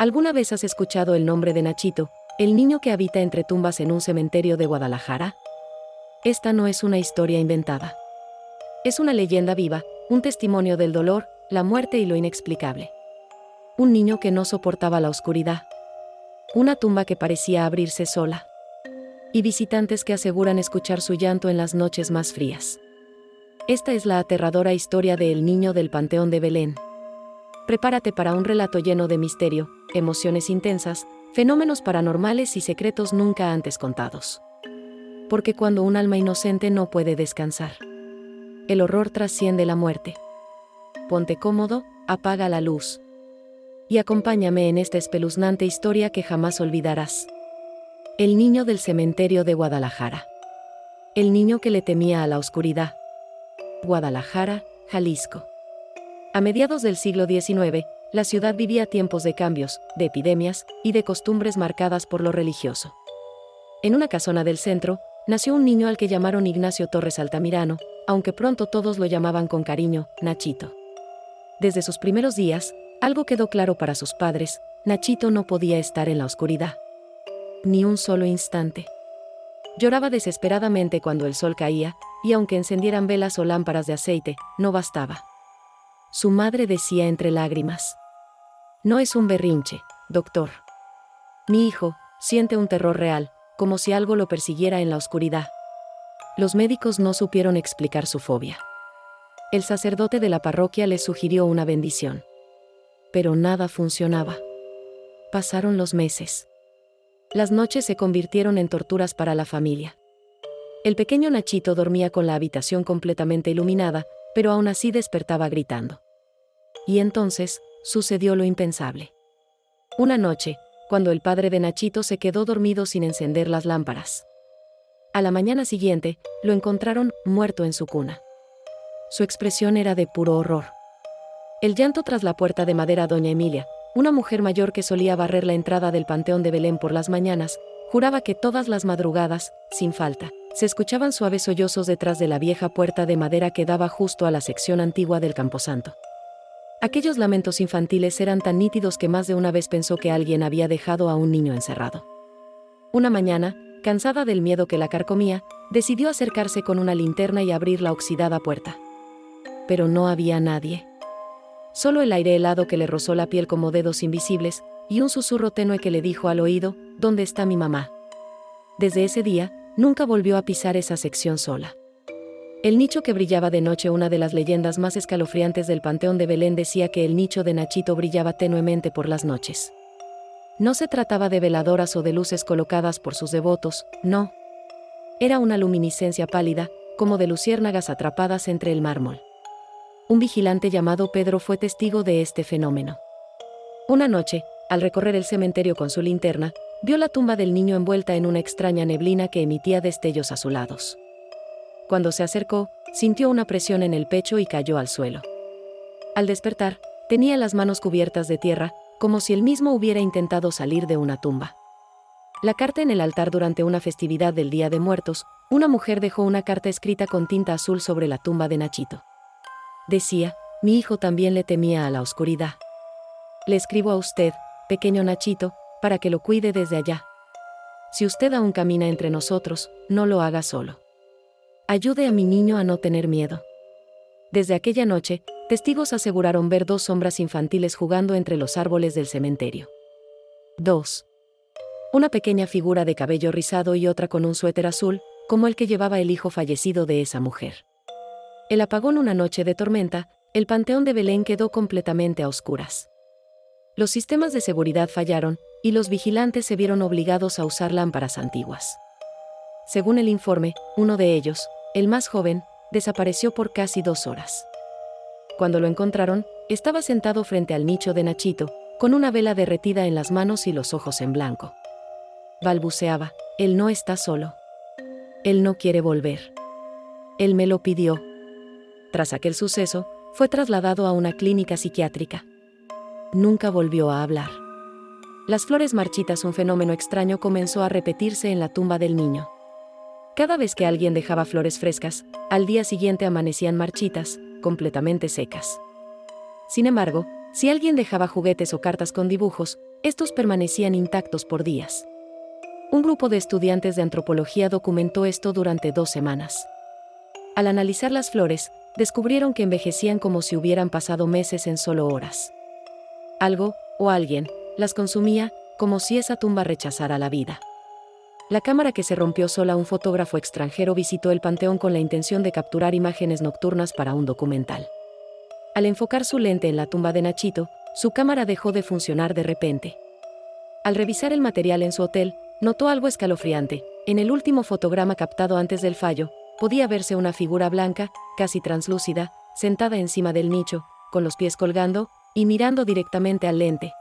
¿Alguna vez has escuchado el nombre de Nachito, el niño que habita entre tumbas en un cementerio de Guadalajara? Esta no es una historia inventada. Es una leyenda viva, un testimonio del dolor, la muerte y lo inexplicable. Un niño que no soportaba la oscuridad. Una tumba que parecía abrirse sola. Y visitantes que aseguran escuchar su llanto en las noches más frías. Esta es la aterradora historia de El Niño del Panteón de Belén. Prepárate para un relato lleno de misterio, emociones intensas, fenómenos paranormales y secretos nunca antes contados. Porque cuando un alma inocente no puede descansar, el horror trasciende la muerte. Ponte cómodo, apaga la luz. Y acompáñame en esta espeluznante historia que jamás olvidarás. El niño del cementerio de Guadalajara. El niño que le temía a la oscuridad. Guadalajara, Jalisco. A mediados del siglo XIX, la ciudad vivía tiempos de cambios, de epidemias y de costumbres marcadas por lo religioso. En una casona del centro, nació un niño al que llamaron Ignacio Torres Altamirano, aunque pronto todos lo llamaban con cariño, Nachito. Desde sus primeros días, algo quedó claro para sus padres: Nachito no podía estar en la oscuridad. Ni un solo instante. Lloraba desesperadamente cuando el sol caía, y aunque encendieran velas o lámparas de aceite, no bastaba. Su madre decía entre lágrimas: no es un berrinche, doctor. Mi hijo siente un terror real, como si algo lo persiguiera en la oscuridad. Los médicos no supieron explicar su fobia. El sacerdote de la parroquia le sugirió una bendición. Pero nada funcionaba. Pasaron los meses. Las noches se convirtieron en torturas para la familia. El pequeño Nachito dormía con la habitación completamente iluminada, pero aún así despertaba gritando. Y entonces, sucedió lo impensable. Una noche, cuando el padre de Nachito se quedó dormido sin encender las lámparas. A la mañana siguiente, lo encontraron muerto en su cuna. Su expresión era de puro horror. El llanto tras la puerta de madera. Doña Emilia, una mujer mayor que solía barrer la entrada del Panteón de Belén por las mañanas, juraba que todas las madrugadas, sin falta, se escuchaban suaves sollozos detrás de la vieja puerta de madera que daba justo a la sección antigua del camposanto. Aquellos lamentos infantiles eran tan nítidos que más de una vez pensó que alguien había dejado a un niño encerrado. Una mañana, cansada del miedo que la carcomía, decidió acercarse con una linterna y abrir la oxidada puerta. Pero no había nadie. Solo el aire helado que le rozó la piel como dedos invisibles, y un susurro tenue que le dijo al oído: ¿dónde está mi mamá? Desde ese día, nunca volvió a pisar esa sección sola. El nicho que brillaba de noche. Una de las leyendas más escalofriantes del Panteón de Belén decía que el nicho de Nachito brillaba tenuemente por las noches. No se trataba de veladoras o de luces colocadas por sus devotos, no. Era una luminiscencia pálida, como de luciérnagas atrapadas entre el mármol. Un vigilante llamado Pedro fue testigo de este fenómeno. Una noche, al recorrer el cementerio con su linterna, vio la tumba del niño envuelta en una extraña neblina que emitía destellos azulados. Cuando se acercó, sintió una presión en el pecho y cayó al suelo. Al despertar, tenía las manos cubiertas de tierra, como si él mismo hubiera intentado salir de una tumba. La carta en el altar. Durante una festividad del Día de Muertos, una mujer dejó una carta escrita con tinta azul sobre la tumba de Nachito. Decía: mi hijo también le temía a la oscuridad. Le escribo a usted, pequeño Nachito, para que lo cuide desde allá. Si usted aún camina entre nosotros, no lo haga solo. Ayude a mi niño a no tener miedo. Desde aquella noche, testigos aseguraron ver dos sombras infantiles jugando entre los árboles del cementerio. 2. Una pequeña figura de cabello rizado y otra con un suéter azul, como el que llevaba el hijo fallecido de esa mujer. El apagón. Una noche de tormenta, el Panteón de Belén quedó completamente a oscuras. Los sistemas de seguridad fallaron, y los vigilantes se vieron obligados a usar lámparas antiguas. Según el informe, uno de ellos, el más joven, desapareció por casi 2 horas. Cuando lo encontraron, estaba sentado frente al nicho de Nachito, con una vela derretida en las manos y los ojos en blanco. Balbuceaba: él no está solo. Él no quiere volver. Él me lo pidió. Tras aquel suceso, fue trasladado a una clínica psiquiátrica. Nunca volvió a hablar. Las flores marchitas. Un fenómeno extraño comenzó a repetirse en la tumba del niño. Cada vez que alguien dejaba flores frescas, al día siguiente amanecían marchitas, completamente secas. Sin embargo, si alguien dejaba juguetes o cartas con dibujos, Estos permanecían intactos por días. Un grupo de estudiantes de antropología documentó esto durante 2 semanas. Al analizar las flores, descubrieron que envejecían como si hubieran pasado meses en solo horas. Algo, o alguien, las consumía, como si esa tumba rechazara la vida. La cámara que se rompió sola. Un fotógrafo extranjero visitó el panteón con la intención de capturar imágenes nocturnas para un documental. Al enfocar su lente en la tumba de Nachito, su cámara dejó de funcionar de repente. Al revisar el material en su hotel, notó algo escalofriante. En el último fotograma captado antes del fallo, podía verse una figura blanca, casi translúcida, sentada encima del nicho, con los pies colgando, y mirando directamente al lente.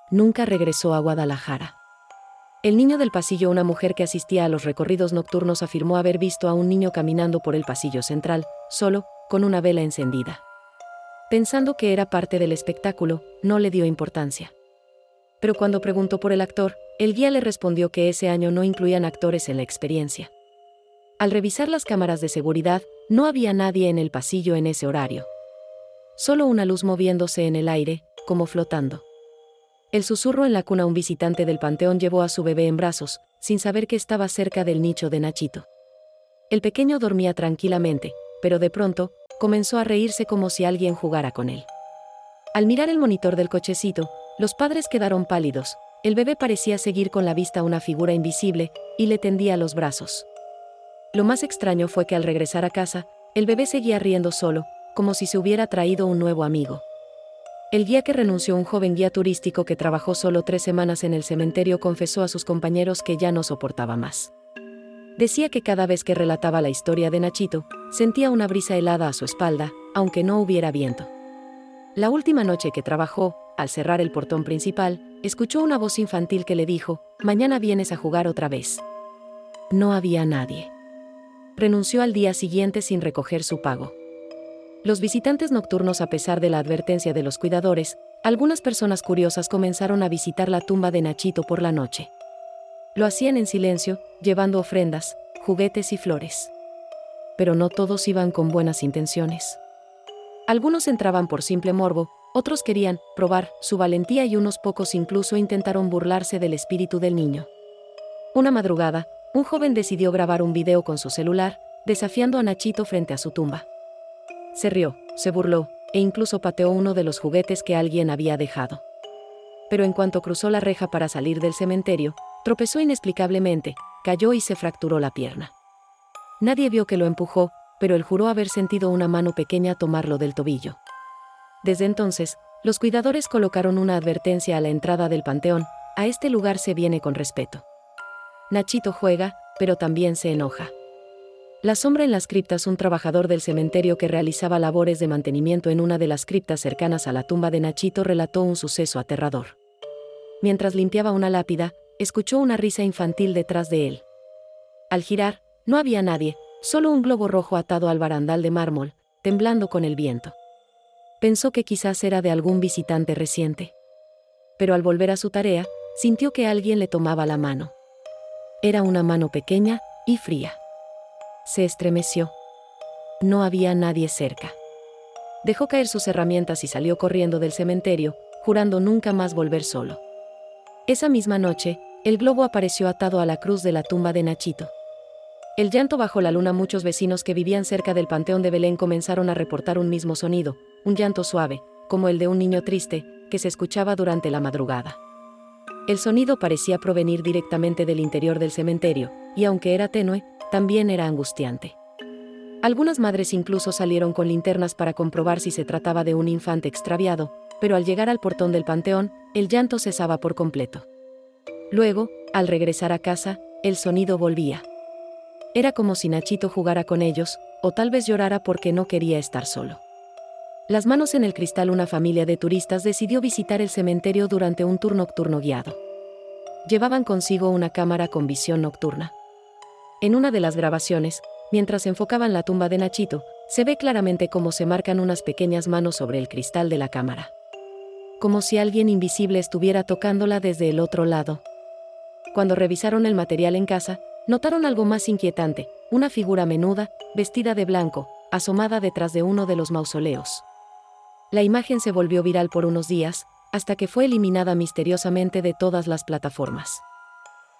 Nunca regresó a Guadalajara. El niño del pasillo. Una mujer que asistía a los recorridos nocturnos afirmó haber visto a un niño caminando por el pasillo central, solo, con una vela encendida. Pensando que era parte del espectáculo, no le dio importancia. Pero cuando preguntó por el actor, el guía le respondió que ese año no incluían actores en la experiencia. Al revisar las cámaras de seguridad, no había nadie en el pasillo en ese horario. Solo una luz moviéndose en el aire, como flotando. El susurro en la cuna. Un visitante del panteón llevó a su bebé en brazos, sin saber que estaba cerca del nicho de Nachito. El pequeño dormía tranquilamente, pero de pronto, comenzó a reírse como si alguien jugara con él. Al mirar el monitor del cochecito, los padres quedaron pálidos. El bebé parecía seguir con la vista a una figura invisible, y le tendía los brazos. Lo más extraño fue que al regresar a casa, el bebé seguía riendo solo, como si se hubiera traído un nuevo amigo. El guía que renunció, un joven guía turístico que trabajó solo 3 semanas en el cementerio, confesó a sus compañeros que ya no soportaba más. Decía que cada vez que relataba la historia de Nachito, sentía una brisa helada a su espalda, aunque no hubiera viento. La última noche que trabajó, al cerrar el portón principal, escuchó una voz infantil que le dijo: «Mañana vienes a jugar otra vez». No había nadie. Renunció al día siguiente sin recoger su pago. Los visitantes nocturnos. A pesar de la advertencia de los cuidadores, algunas personas curiosas comenzaron a visitar la tumba de Nachito por la noche. Lo hacían en silencio, llevando ofrendas, juguetes y flores. Pero no todos iban con buenas intenciones. Algunos entraban por simple morbo, otros querían probar su valentía y unos pocos incluso intentaron burlarse del espíritu del niño. Una madrugada, un joven decidió grabar un video con su celular, desafiando a Nachito frente a su tumba. Se rió, se burló, e incluso pateó uno de los juguetes que alguien había dejado. Pero en cuanto cruzó la reja para salir del cementerio, tropezó inexplicablemente, cayó y se fracturó la pierna. Nadie vio que lo empujó, pero él juró haber sentido una mano pequeña tomarlo del tobillo. Desde entonces, los cuidadores colocaron una advertencia a la entrada del panteón: «A este lugar se viene con respeto». Nachito juega, pero también se enoja. La sombra en las criptas. Un trabajador del cementerio que realizaba labores de mantenimiento en una de las criptas cercanas a la tumba de Nachito relató un suceso aterrador. Mientras limpiaba una lápida, escuchó una risa infantil detrás de él. Al girar, no había nadie, solo un globo rojo atado al barandal de mármol, temblando con el viento. Pensó que quizás era de algún visitante reciente. Pero al volver a su tarea, sintió que alguien le tomaba la mano. Era una mano pequeña y fría. Se estremeció. No había nadie cerca. Dejó caer sus herramientas y salió corriendo del cementerio, jurando nunca más volver solo. Esa misma noche, el globo apareció atado a la cruz de la tumba de Nachito. El llanto bajo la luna. Muchos vecinos que vivían cerca del Panteón de Belén comenzaron a reportar un mismo sonido, un llanto suave, como el de un niño triste, que se escuchaba durante la madrugada. El sonido parecía provenir directamente del interior del cementerio, y aunque era tenue, también era angustiante. Algunas madres incluso salieron con linternas para comprobar si se trataba de un infante extraviado, pero al llegar al portón del panteón, el llanto cesaba por completo. Luego, al regresar a casa, el sonido volvía. Era como si Nachito jugara con ellos, o tal vez llorara porque no quería estar solo. Las manos en el cristal. Una familia de turistas decidió visitar el cementerio durante un tour nocturno guiado. Llevaban consigo una cámara con visión nocturna. En una de las grabaciones, mientras enfocaban la tumba de Nachito, se ve claramente cómo se marcan unas pequeñas manos sobre el cristal de la cámara. Como si alguien invisible estuviera tocándola desde el otro lado. Cuando revisaron el material en casa, notaron algo más inquietante: una figura menuda, vestida de blanco, asomada detrás de uno de los mausoleos. La imagen se volvió viral por unos días, hasta que fue eliminada misteriosamente de todas las plataformas.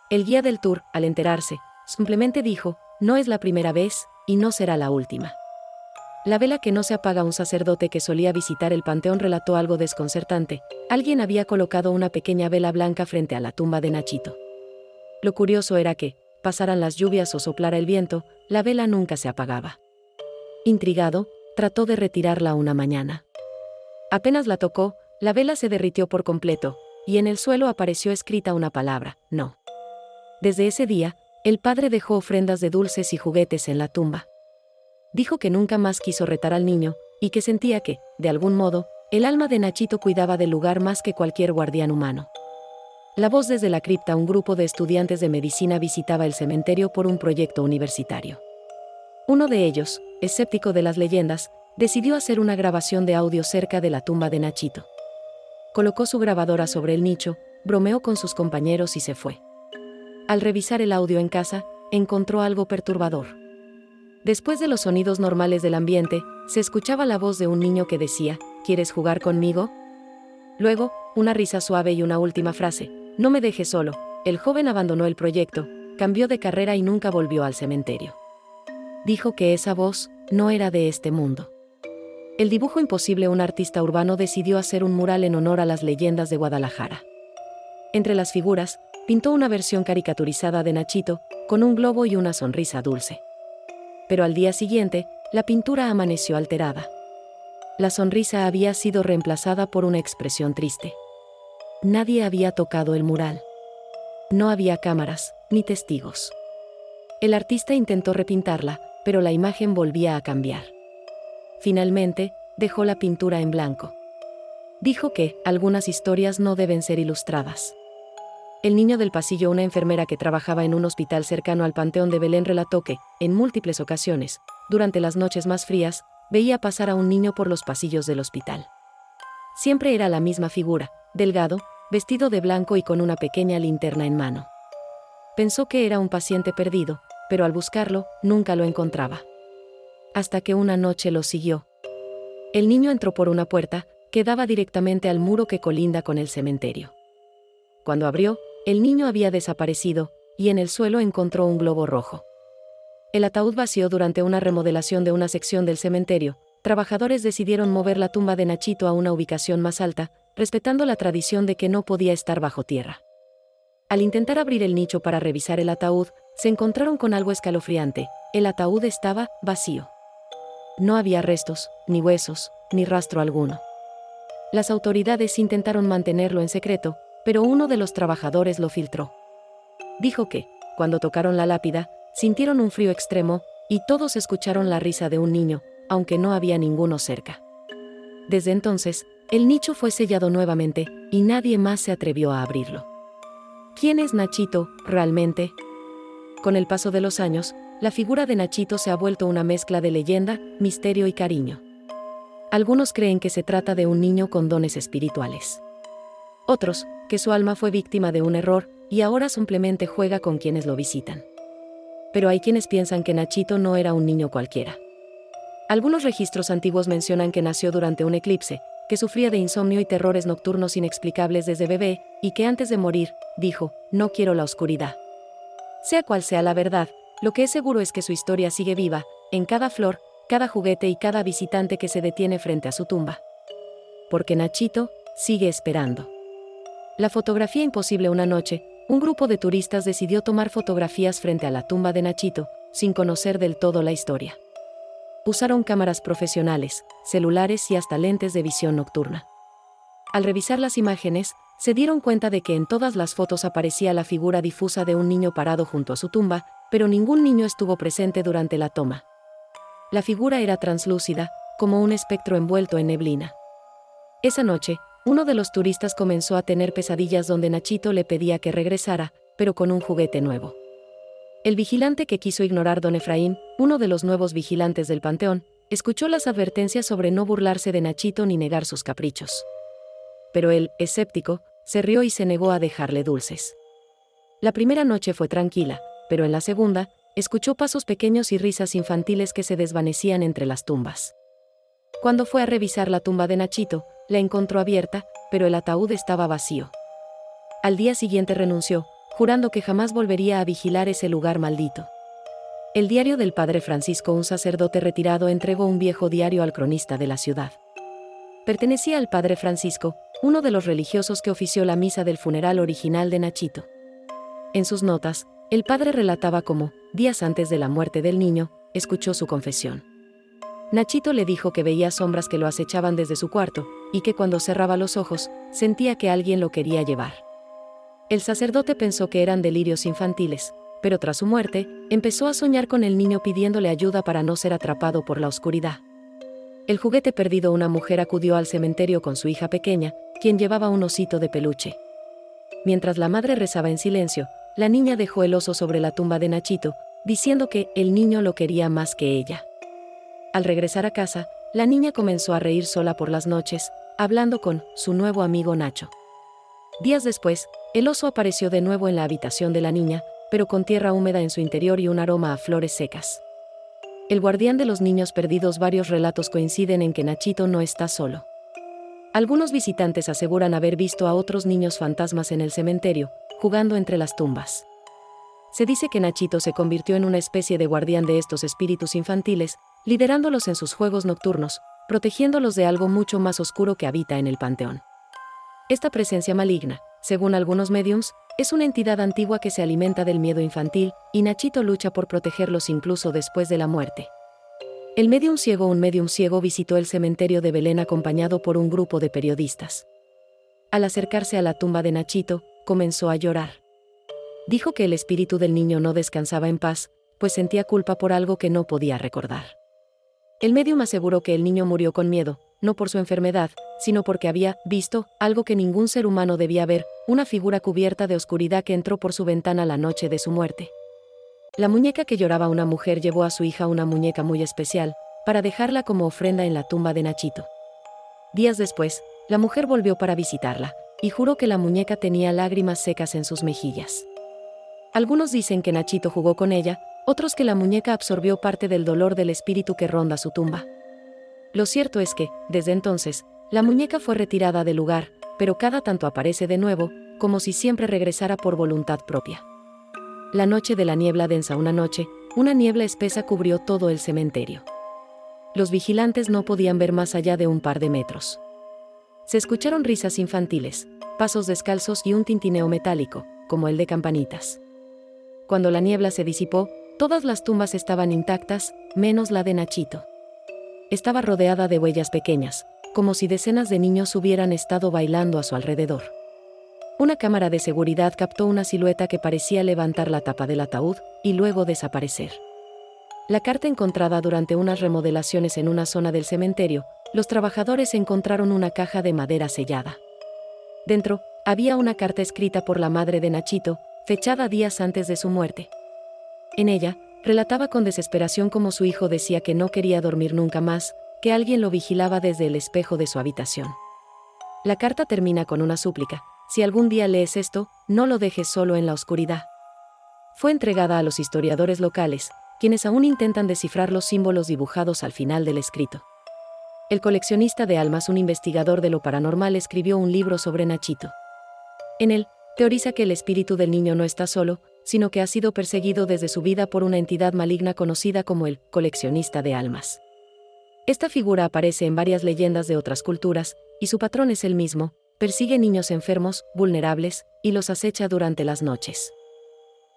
El guía del tour, al enterarse, simplemente dijo: no es la primera vez, y no será la última. La vela que no se apaga. Un sacerdote que solía visitar el panteón relató algo desconcertante: alguien había colocado una pequeña vela blanca frente a la tumba de Nachito. Lo curioso era que, pasaran las lluvias o soplara el viento, la vela nunca se apagaba. Intrigado, trató de retirarla una mañana. Apenas la tocó, la vela se derritió por completo, y en el suelo apareció escrita una palabra: no. Desde ese día, el padre dejó ofrendas de dulces y juguetes en la tumba. Dijo que nunca más quiso retar al niño, y que sentía que, de algún modo, el alma de Nachito cuidaba del lugar más que cualquier guardián humano. La voz desde la cripta: un grupo de estudiantes de medicina visitaba el cementerio por un proyecto universitario. Uno de ellos, escéptico de las leyendas, decidió hacer una grabación de audio cerca de la tumba de Nachito. Colocó su grabadora sobre el nicho, bromeó con sus compañeros y se fue. Al revisar el audio en casa, encontró algo perturbador. Después de los sonidos normales del ambiente, se escuchaba la voz de un niño que decía: ¿quieres jugar conmigo? Luego, una risa suave y una última frase: no me dejes solo. El joven abandonó el proyecto, cambió de carrera y nunca volvió al cementerio. Dijo que esa voz no era de este mundo. El dibujo imposible: un artista urbano decidió hacer un mural en honor a las leyendas de Guadalajara. Entre las figuras, pintó una versión caricaturizada de Nachito, con un globo y una sonrisa dulce. Pero al día siguiente, la pintura amaneció alterada. La sonrisa había sido reemplazada por una expresión triste. Nadie había tocado el mural. No había cámaras, ni testigos. El artista intentó repintarla, pero la imagen volvía a cambiar. Finalmente, dejó la pintura en blanco. Dijo que algunas historias no deben ser ilustradas. El niño del pasillo: una enfermera que trabajaba en un hospital cercano al Panteón de Belén, relató que, en múltiples ocasiones, durante las noches más frías, veía pasar a un niño por los pasillos del hospital. Siempre era la misma figura, delgado, vestido de blanco y con una pequeña linterna en mano. Pensó que era un paciente perdido, pero al buscarlo, nunca lo encontraba. Hasta que una noche lo siguió. El niño entró por una puerta que daba directamente al muro que colinda con el cementerio. Cuando abrió, el niño había desaparecido, y en el suelo encontró un globo rojo. El ataúd vacío. Durante una remodelación de una sección del cementerio, trabajadores decidieron mover la tumba de Nachito a una ubicación más alta, respetando la tradición de que no podía estar bajo tierra. Al intentar abrir el nicho para revisar el ataúd, se encontraron con algo escalofriante: el ataúd estaba vacío. No había restos, ni huesos, ni rastro alguno. Las autoridades intentaron mantenerlo en secreto, pero uno de los trabajadores lo filtró. Dijo que, cuando tocaron la lápida, sintieron un frío extremo, y todos escucharon la risa de un niño, aunque no había ninguno cerca. Desde entonces, el nicho fue sellado nuevamente, y nadie más se atrevió a abrirlo. ¿Quién es Nachito, realmente? Con el paso de los años, la figura de Nachito se ha vuelto una mezcla de leyenda, misterio y cariño. Algunos creen que se trata de un niño con dones espirituales. Otros, que su alma fue víctima de un error, y ahora simplemente juega con quienes lo visitan. Pero hay quienes piensan que Nachito no era un niño cualquiera. Algunos registros antiguos mencionan que nació durante un eclipse, que sufría de insomnio y terrores nocturnos inexplicables desde bebé, y que antes de morir, dijo: no quiero la oscuridad. Sea cual sea la verdad, lo que es seguro es que su historia sigue viva, en cada flor, cada juguete y cada visitante que se detiene frente a su tumba. Porque Nachito sigue esperando. La fotografía imposible. Una noche, un grupo de turistas decidió tomar fotografías frente a la tumba de Nachito, sin conocer del todo la historia. Usaron cámaras profesionales, celulares y hasta lentes de visión nocturna. Al revisar las imágenes, se dieron cuenta de que en todas las fotos aparecía la figura difusa de un niño parado junto a su tumba, pero ningún niño estuvo presente durante la toma. La figura era translúcida, como un espectro envuelto en neblina. Esa noche, uno de los turistas comenzó a tener pesadillas donde Nachito le pedía que regresara, pero con un juguete nuevo. El vigilante, que quiso ignorar don Efraín, uno de los nuevos vigilantes del panteón, escuchó las advertencias sobre no burlarse de Nachito ni negar sus caprichos. Pero él, escéptico, se rió y se negó a dejarle dulces. La primera noche fue tranquila, pero en la segunda, escuchó pasos pequeños y risas infantiles que se desvanecían entre las tumbas. Cuando fue a revisar la tumba de Nachito, la encontró abierta, pero el ataúd estaba vacío. Al día siguiente renunció, jurando que jamás volvería a vigilar ese lugar maldito. El diario del padre Francisco, un sacerdote retirado, entregó un viejo diario al cronista de la ciudad. Pertenecía al padre Francisco, uno de los religiosos que ofició la misa del funeral original de Nachito. En sus notas, el padre relataba cómo, días antes de la muerte del niño, escuchó su confesión. Nachito le dijo que veía sombras que lo acechaban desde su cuarto, y que cuando cerraba los ojos, sentía que alguien lo quería llevar. El sacerdote pensó que eran delirios infantiles, pero tras su muerte, empezó a soñar con el niño pidiéndole ayuda para no ser atrapado por la oscuridad. El juguete perdido. Una mujer acudió al cementerio con su hija pequeña, quien llevaba un osito de peluche. Mientras la madre rezaba en silencio, la niña dejó el oso sobre la tumba de Nachito, diciendo que el niño lo quería más que ella. Al regresar a casa, la niña comenzó a reír sola por las noches, hablando con su nuevo amigo Nacho. Días después, el oso apareció de nuevo en la habitación de la niña, pero con tierra húmeda en su interior y un aroma a flores secas. El guardián de los niños perdidos. Varios relatos coinciden en que Nachito no está solo. Algunos visitantes aseguran haber visto a otros niños fantasmas en el cementerio, jugando entre las tumbas. Se dice que Nachito se convirtió en una especie de guardián de estos espíritus infantiles, liderándolos en sus juegos nocturnos, protegiéndolos de algo mucho más oscuro que habita en el panteón. Esta presencia maligna, según algunos médiums, es una entidad antigua que se alimenta del miedo infantil, y Nachito lucha por protegerlos incluso después de la muerte. Un médium ciego visitó el cementerio de Belén acompañado por un grupo de periodistas. Al acercarse a la tumba de Nachito, comenzó a llorar. Dijo que el espíritu del niño no descansaba en paz, pues sentía culpa por algo que no podía recordar. El médium aseguró que el niño murió con miedo, no por su enfermedad, sino porque había visto algo que ningún ser humano debía ver, una figura cubierta de oscuridad que entró por su ventana la noche de su muerte. La muñeca que lloraba. Una mujer llevó a su hija una muñeca muy especial, para dejarla como ofrenda en la tumba de Nachito. Días después, la mujer volvió para visitarla, y juró que la muñeca tenía lágrimas secas en sus mejillas. Algunos dicen que Nachito jugó con ella, otros que la muñeca absorbió parte del dolor del espíritu que ronda su tumba. Lo cierto es que, desde entonces, la muñeca fue retirada del lugar, pero cada tanto aparece de nuevo, como si siempre regresara por voluntad propia. La noche de la niebla densa. Una noche, una niebla espesa cubrió todo el cementerio. Los vigilantes no podían ver más allá de un par de metros. Se escucharon risas infantiles, pasos descalzos y un tintineo metálico, como el de campanitas. Cuando la niebla se disipó, todas las tumbas estaban intactas, menos la de Nachito. Estaba rodeada de huellas pequeñas, como si decenas de niños hubieran estado bailando a su alrededor. Una cámara de seguridad captó una silueta que parecía levantar la tapa del ataúd y luego desaparecer. La carta encontrada durante unas remodelaciones en una zona del cementerio, los trabajadores encontraron una caja de madera sellada. Dentro, había una carta escrita por la madre de Nachito, fechada días antes de su muerte. En ella, relataba con desesperación cómo su hijo decía que no quería dormir nunca más, que alguien lo vigilaba desde el espejo de su habitación. La carta termina con una súplica: si algún día lees esto, no lo dejes solo en la oscuridad. Fue entregada a los historiadores locales, quienes aún intentan descifrar los símbolos dibujados al final del escrito. El coleccionista de almas, un investigador de lo paranormal, escribió un libro sobre Nachito. En él, teoriza que el espíritu del niño no está solo, sino que ha sido perseguido desde su vida por una entidad maligna conocida como el coleccionista de almas. Esta figura aparece en varias leyendas de otras culturas, y su patrón es el mismo: persigue niños enfermos, vulnerables, y los acecha durante las noches.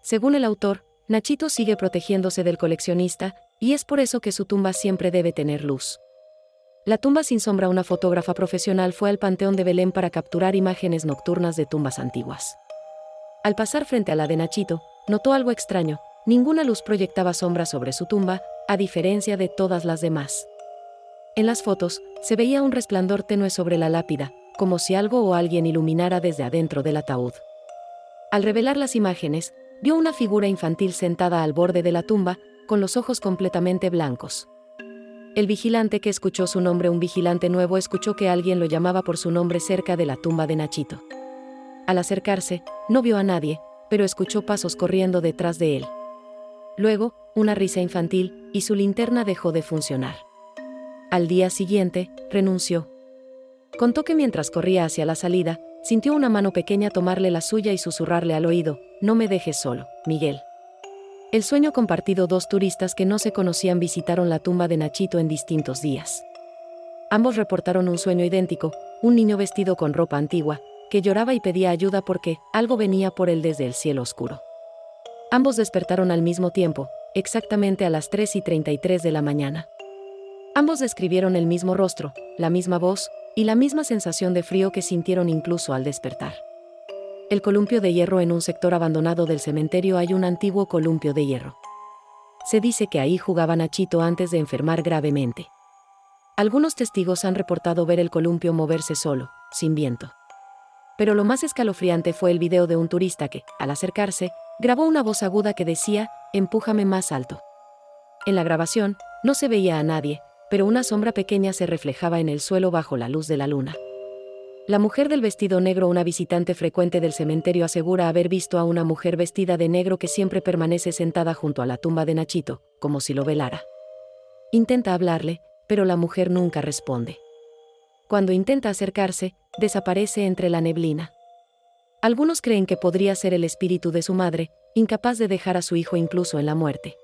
Según el autor, Nachito sigue protegiéndose del coleccionista, y es por eso que su tumba siempre debe tener luz. La tumba sin sombra. Una fotógrafa profesional fue al Panteón de Belén para capturar imágenes nocturnas de tumbas antiguas. Al pasar frente a la de Nachito, notó algo extraño: ninguna luz proyectaba sombra sobre su tumba, a diferencia de todas las demás. En las fotos, se veía un resplandor tenue sobre la lápida, como si algo o alguien iluminara desde adentro del ataúd. Al revelar las imágenes, vio una figura infantil sentada al borde de la tumba, con los ojos completamente blancos. El vigilante que escuchó su nombre, un vigilante nuevo, escuchó que alguien lo llamaba por su nombre cerca de la tumba de Nachito. Al acercarse, no vio a nadie, pero escuchó pasos corriendo detrás de él. Luego, una risa infantil, y su linterna dejó de funcionar. Al día siguiente, renunció. Contó que mientras corría hacia la salida, sintió una mano pequeña tomarle la suya y susurrarle al oído: «No me dejes solo, Miguel». El sueño compartido. Dos turistas que no se conocían visitaron la tumba de Nachito en distintos días. Ambos reportaron un sueño idéntico, un niño vestido con ropa antigua, que lloraba y pedía ayuda porque algo venía por él desde el cielo oscuro. Ambos despertaron al mismo tiempo, exactamente a las 3:33 de la mañana. Ambos describieron el mismo rostro, la misma voz, y la misma sensación de frío que sintieron incluso al despertar. El columpio de hierro. En un sector abandonado del cementerio hay un antiguo columpio de hierro. Se dice que ahí jugaba Nachito antes de enfermar gravemente. Algunos testigos han reportado ver el columpio moverse solo, sin viento. Pero lo más escalofriante fue el video de un turista que, al acercarse, grabó una voz aguda que decía: «Empújame más alto». En la grabación, no se veía a nadie, pero una sombra pequeña se reflejaba en el suelo bajo la luz de la luna. La mujer del vestido negro. Una visitante frecuente del cementerio asegura haber visto a una mujer vestida de negro que siempre permanece sentada junto a la tumba de Nachito, como si lo velara. Intenta hablarle, pero la mujer nunca responde. Cuando intenta acercarse, desaparece entre la neblina. Algunos creen que podría ser el espíritu de su madre, incapaz de dejar a su hijo incluso en la muerte.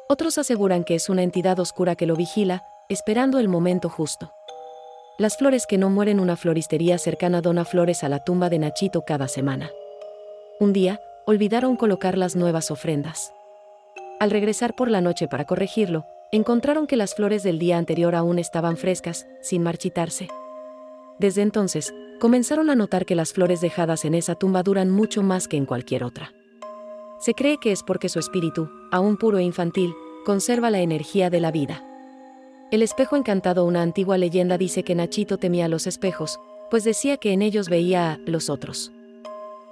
Otros aseguran que es una entidad oscura que lo vigila, esperando el momento justo. Las flores que no mueren. Una floristería cercana dona flores a la tumba de Nachito cada semana. Un día, olvidaron colocar las nuevas ofrendas. Al regresar por la noche para corregirlo, encontraron que las flores del día anterior aún estaban frescas, sin marchitarse. Desde entonces, comenzaron a notar que las flores dejadas en esa tumba duran mucho más que en cualquier otra. Se cree que es porque su espíritu, aún puro e infantil, conserva la energía de la vida. El espejo encantado. Una antigua leyenda dice que Nachito temía los espejos, pues decía que en ellos veía a los otros.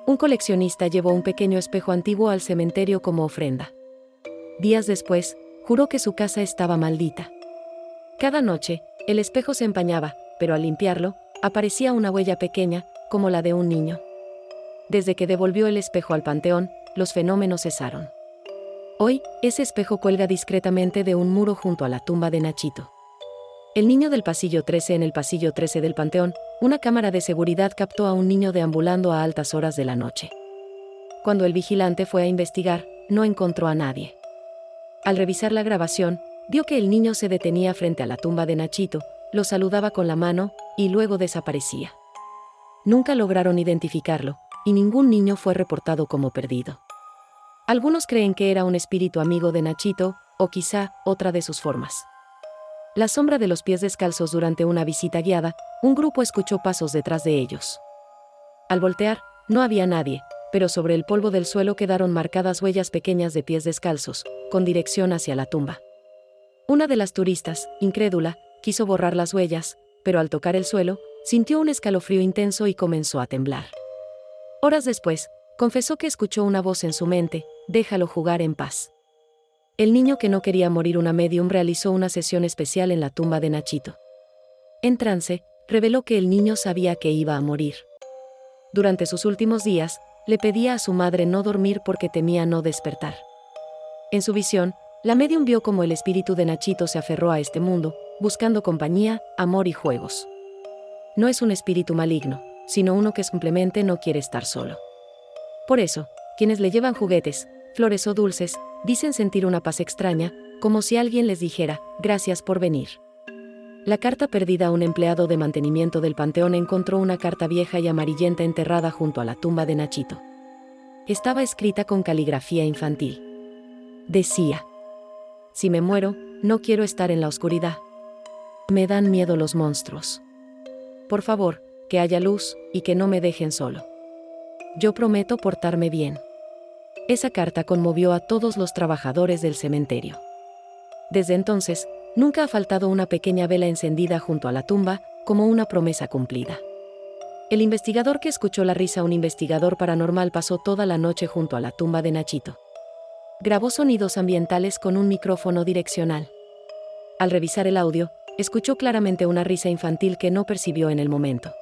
Un coleccionista llevó un pequeño espejo antiguo al cementerio como ofrenda. Días después, juró que su casa estaba maldita. Cada noche, el espejo se empañaba, pero al limpiarlo, aparecía una huella pequeña, como la de un niño. Desde que devolvió el espejo al panteón, los fenómenos cesaron. Hoy, ese espejo cuelga discretamente de un muro junto a la tumba de Nachito. El niño del pasillo 13. En el pasillo 13 del panteón, una cámara de seguridad captó a un niño deambulando a altas horas de la noche. Cuando el vigilante fue a investigar, no encontró a nadie. Al revisar la grabación, vio que el niño se detenía frente a la tumba de Nachito, lo saludaba con la mano, y luego desaparecía. Nunca lograron identificarlo, y ningún niño fue reportado como perdido. Algunos creen que era un espíritu amigo de Nachito, o quizá otra de sus formas. La sombra de los pies descalzos. Durante una visita guiada, un grupo escuchó pasos detrás de ellos. Al voltear, no había nadie, pero sobre el polvo del suelo quedaron marcadas huellas pequeñas de pies descalzos, con dirección hacia la tumba. Una de las turistas, incrédula, quiso borrar las huellas, pero al tocar el suelo, sintió un escalofrío intenso y comenzó a temblar. Horas después, confesó que escuchó una voz en su mente: «Déjalo jugar en paz». El niño que no quería morir. Una medium realizó una sesión especial en la tumba de Nachito. En trance, reveló que el niño sabía que iba a morir. Durante sus últimos días, le pedía a su madre no dormir porque temía no despertar. En su visión, la medium vio cómo el espíritu de Nachito se aferró a este mundo, buscando compañía, amor y juegos. No es un espíritu maligno, sino uno que simplemente no quiere estar solo. Por eso, quienes le llevan juguetes, flores o dulces, dicen sentir una paz extraña, como si alguien les dijera: «Gracias por venir». La carta perdida. Un empleado de mantenimiento del panteón encontró una carta vieja y amarillenta enterrada junto a la tumba de Nachito. Estaba escrita con caligrafía infantil. Decía: «Si me muero, no quiero estar en la oscuridad. Me dan miedo los monstruos. Por favor, que haya luz, y que no me dejen solo. Yo prometo portarme bien». Esa carta conmovió a todos los trabajadores del cementerio. Desde entonces, nunca ha faltado una pequeña vela encendida junto a la tumba, como una promesa cumplida. El investigador que escuchó la risa. Un investigador paranormal pasó toda la noche junto a la tumba de Nachito. Grabó sonidos ambientales con un micrófono direccional. Al revisar el audio, escuchó claramente una risa infantil que no percibió en el momento.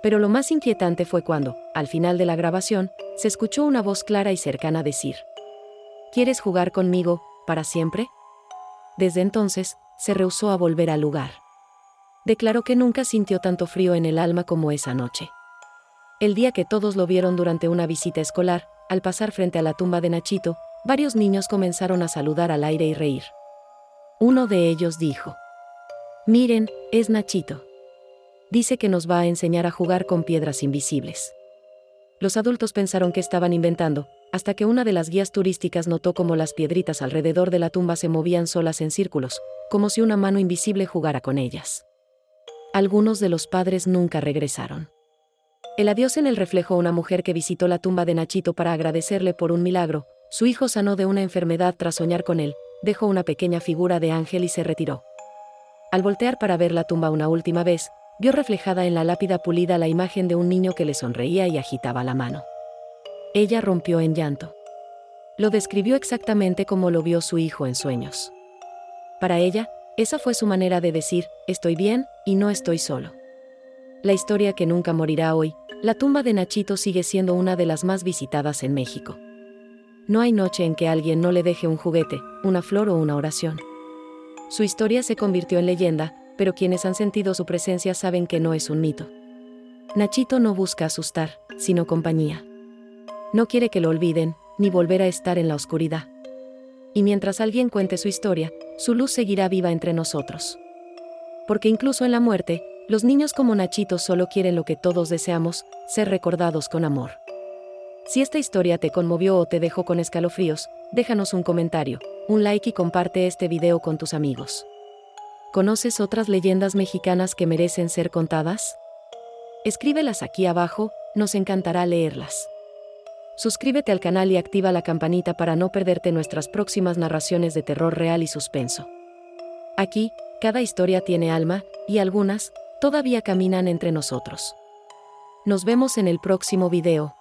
Pero lo más inquietante fue cuando, al final de la grabación, se escuchó una voz clara y cercana decir: «¿Quieres jugar conmigo, para siempre?». Desde entonces, se rehusó a volver al lugar. declaró que nunca sintió tanto frío en el alma como esa noche. El día que todos lo vieron durante una visita escolar, al pasar frente a la tumba de Nachito, varios niños comenzaron a saludar al aire y reír. Uno de ellos dijo: «Miren, es Nachito. Dice que nos va a enseñar a jugar con piedras invisibles». Los adultos pensaron que estaban inventando, hasta que una de las guías turísticas notó cómo las piedritas alrededor de la tumba se movían solas en círculos, como si una mano invisible jugara con ellas. Algunos de los padres nunca regresaron. El adiós en el reflejó una mujer que visitó la tumba de Nachito para agradecerle por un milagro. Su hijo sanó de una enfermedad tras soñar con él, dejó una pequeña figura de ángel y se retiró. Al voltear para ver la tumba una última vez, vio reflejada en la lápida pulida la imagen de un niño que le sonreía y agitaba la mano. Ella rompió en llanto. Lo describió exactamente como lo vio su hijo en sueños. Para ella, esa fue su manera de decir: estoy bien, y no estoy solo. La historia que nunca morirá hoy, la tumba de Nachito sigue siendo una de las más visitadas en México. No hay noche en que alguien no le deje un juguete, una flor o una oración. Su historia se convirtió en leyenda, pero quienes han sentido su presencia saben que no es un mito. Nachito no busca asustar, sino compañía. No quiere que lo olviden, ni volver a estar en la oscuridad. Y mientras alguien cuente su historia, su luz seguirá viva entre nosotros. Porque incluso en la muerte, los niños como Nachito solo quieren lo que todos deseamos: ser recordados con amor. Si esta historia te conmovió o te dejó con escalofríos, déjanos un comentario, un like y comparte este video con tus amigos. ¿Conoces otras leyendas mexicanas que merecen ser contadas? Escríbelas aquí abajo, nos encantará leerlas. Suscríbete al canal y activa la campanita para no perderte nuestras próximas narraciones de terror real y suspenso. Aquí, cada historia tiene alma, y algunas, todavía caminan entre nosotros. Nos vemos en el próximo video.